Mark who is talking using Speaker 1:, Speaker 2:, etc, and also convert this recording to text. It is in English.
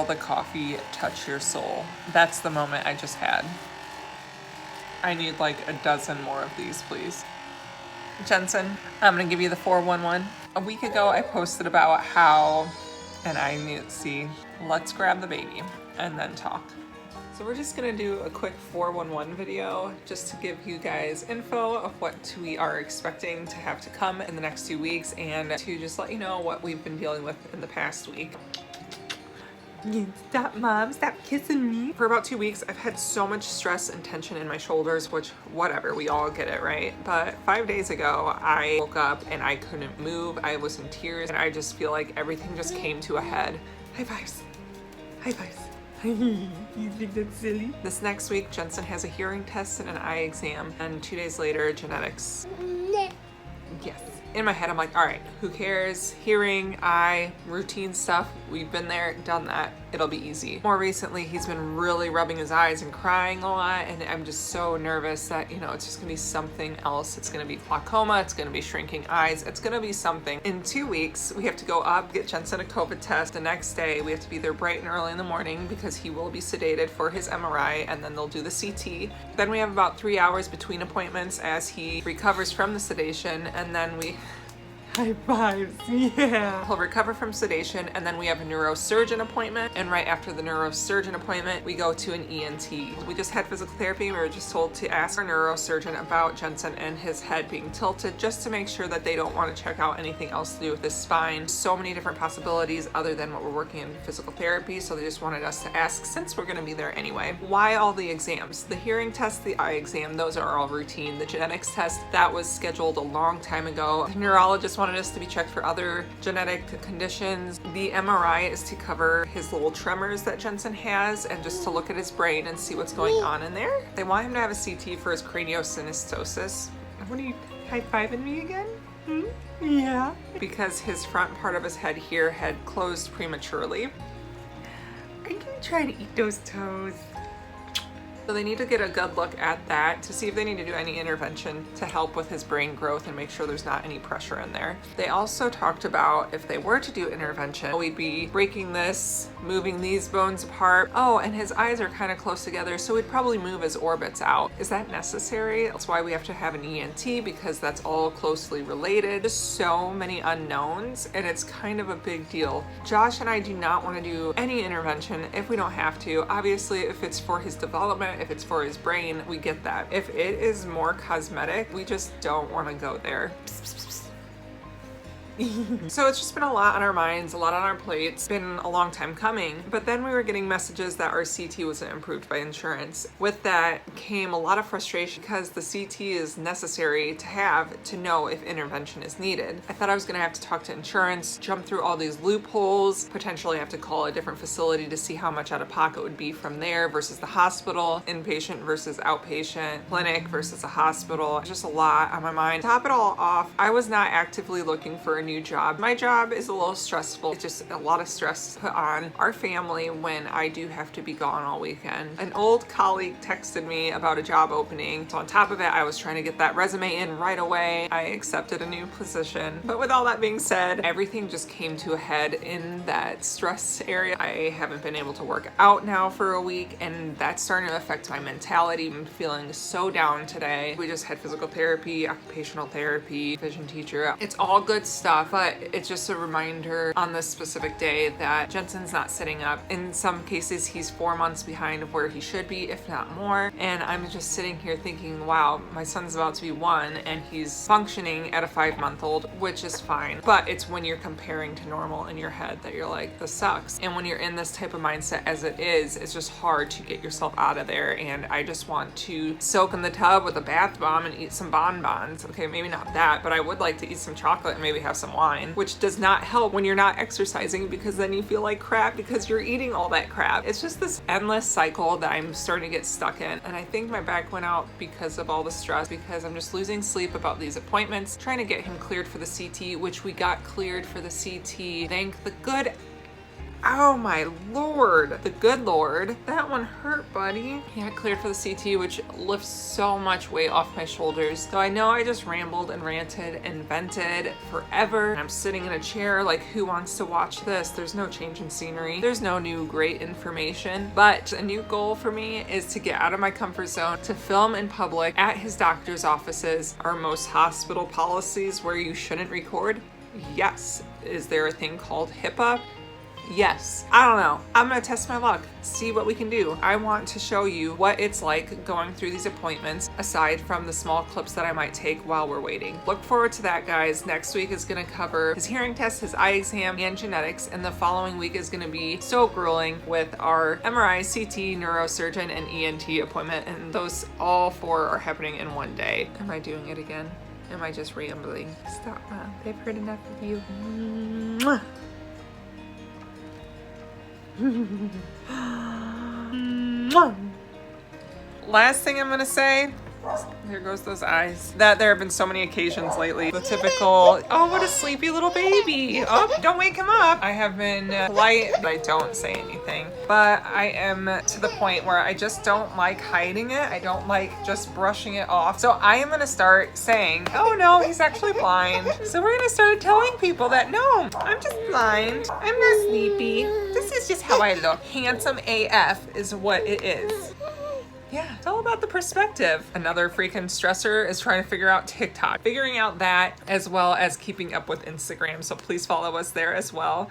Speaker 1: the coffee touch your soul. That's the moment I just had. I need like a dozen more of these, please. Jensen, I'm gonna give you the 411. A week ago, I posted about how, and I need to see, let's grab the baby and then talk. So we're just gonna do a quick 411 video just to give you guys info of what we are expecting to have to come in the next 2 weeks and to just let you know what we've been dealing with in the past week. Stop, Mom, stop kissing me. For about 2 weeks, I've had so much stress and tension in my shoulders, which whatever, we all get it, right? But 5 days ago, I woke up and I couldn't move. I was in tears and I just feel like everything just came to a head. High fives. High fives. You think that's silly? This next week, Jensen has a hearing test and an eye exam, and 2 days later, genetics. Yes. In my head, I'm like, all right, who cares? Hearing, eye, routine stuff. We've been there, done that. It'll be easy. More recently, he's been really rubbing his eyes and crying a lot, and I'm just so nervous that, you know, it's just gonna be something else. It's gonna be glaucoma, it's gonna be shrinking eyes, it's gonna be something. In 2 weeks, we have to go up, get Jensen a COVID test. The next day, we have to be there bright and early in the morning because he will be sedated for his MRI, and then they'll do the CT. Then we have about 3 hours between appointments as he recovers from the sedation, and then we high fives, yeah. He'll recover from sedation, and then we have a neurosurgeon appointment, and right after the neurosurgeon appointment, we go to an ENT. We just had physical therapy. We were just told to ask our neurosurgeon about Jensen and his head being tilted, just to make sure that they don't want to check out anything else to do with his spine. So many different possibilities other than what we're working in physical therapy, so they just wanted us to ask since we're gonna be there anyway. Why all the exams? The hearing test, the eye exam, those are all routine. The genetics test, that was scheduled a long time ago. The neurologist wanted us to be checked for other genetic conditions. The MRI is to cover his little tremors that Jensen has and just to look at his brain and see what's going on in there. They want him to have a CT for his craniosynostosis. What are you high-fiving me again? Yeah. Because his front part of his head here had closed prematurely. Are you trying to eat those toes? So they need to get a good look at that to see if they need to do any intervention to help with his brain growth and make sure there's not any pressure in there. They also talked about if they were to do intervention, we'd be breaking this, moving these bones apart. Oh, and his eyes are kind of close together, so we'd probably move his orbits out. Is that necessary? That's why we have to have an ENT, because that's all closely related. There's so many unknowns, and it's kind of a big deal. Josh and I do not want to do any intervention if we don't have to. Obviously, if it's for his development, if it's for his brain, we get that. If it is more cosmetic, we just don't want to go there. So it's just been a lot on our minds, a lot on our plates. It's been a long time coming. But then we were getting messages that our CT wasn't approved by insurance. With that came a lot of frustration because the CT is necessary to have to know if intervention is needed. I thought I was gonna have to talk to insurance, jump through all these loopholes, potentially have to call a different facility to see how much out of pocket would be from there versus the hospital, inpatient versus outpatient, clinic versus a hospital. Just a lot on my mind. To top it all off, I was not actively looking for a new job. My job is a little stressful. It's just a lot of stress put on our family when I do have to be gone all weekend. An old colleague texted me about a job opening. So on top of it, I was trying to get that resume in right away. I accepted a new position. But with all that being said, everything just came to a head in that stress area. I haven't been able to work out now for a week, and that's starting to affect my mentality. I'm feeling so down today. We just had physical therapy, occupational therapy, vision teacher. It's all good stuff. But it's just a reminder on this specific day that Jensen's not sitting up. In some cases, he's 4 months behind of where he should be, if not more. And I'm just sitting here thinking, wow, my son's about to be 1 and he's functioning at a 5-month-old, which is fine. But it's when you're comparing to normal in your head that you're like, this sucks. And when you're in this type of mindset as it is, it's just hard to get yourself out of there. And I just want to soak in the tub with a bath bomb and eat some bonbons. Okay, maybe not that, but I would like to eat some chocolate and maybe have some wine, which does not help when you're not exercising because then you feel like crap because you're eating all that crap. It's just this endless cycle that I'm starting to get stuck in. And I think my back went out because of all the stress, because I'm just losing sleep about these appointments, trying to get him cleared for the CT, which we got cleared for the CT. Thank the good Oh my Lord, the good Lord. That one hurt, buddy. He got cleared for the CT, which lifts so much weight off my shoulders. So I know I just rambled and ranted and vented forever. I'm sitting in a chair like, who wants to watch this? There's no change in scenery. There's no new great information. But a new goal for me is to get out of my comfort zone, to film in public at his doctor's offices. Are most hospital policies where you shouldn't record? Yes. Is there a thing called HIPAA? Yes. I don't know. I'm gonna test my luck, see what we can do. I want to show you what it's like going through these appointments, aside from the small clips that I might take while we're waiting. Look forward to that, guys. Next week is gonna cover his hearing test, his eye exam, and genetics, and the following week is gonna be so grueling with our MRI, CT, neurosurgeon, and ENT appointment, and those all 4 are happening in one day. Am I doing it again? Am I just rambling? Stop, Mom. They've heard enough of you. Mwah. Last thing I'm gonna say, there goes those eyes, that there have been so many occasions lately. The typical, oh, what a sleepy little baby. Oh, don't wake him up. I have been polite, but I don't say anything. But I am to the point where I just don't like hiding it. I don't like just brushing it off. So I am gonna start saying, oh no, he's actually blind. So we're gonna start telling people that, no, I'm just blind. I'm not sleepy. This is just how I look. Handsome AF is what it is. Yeah, it's all about the perspective. Another freaking stressor is trying to figure out TikTok. Figuring out that, as well as keeping up with Instagram. So please follow us there as well.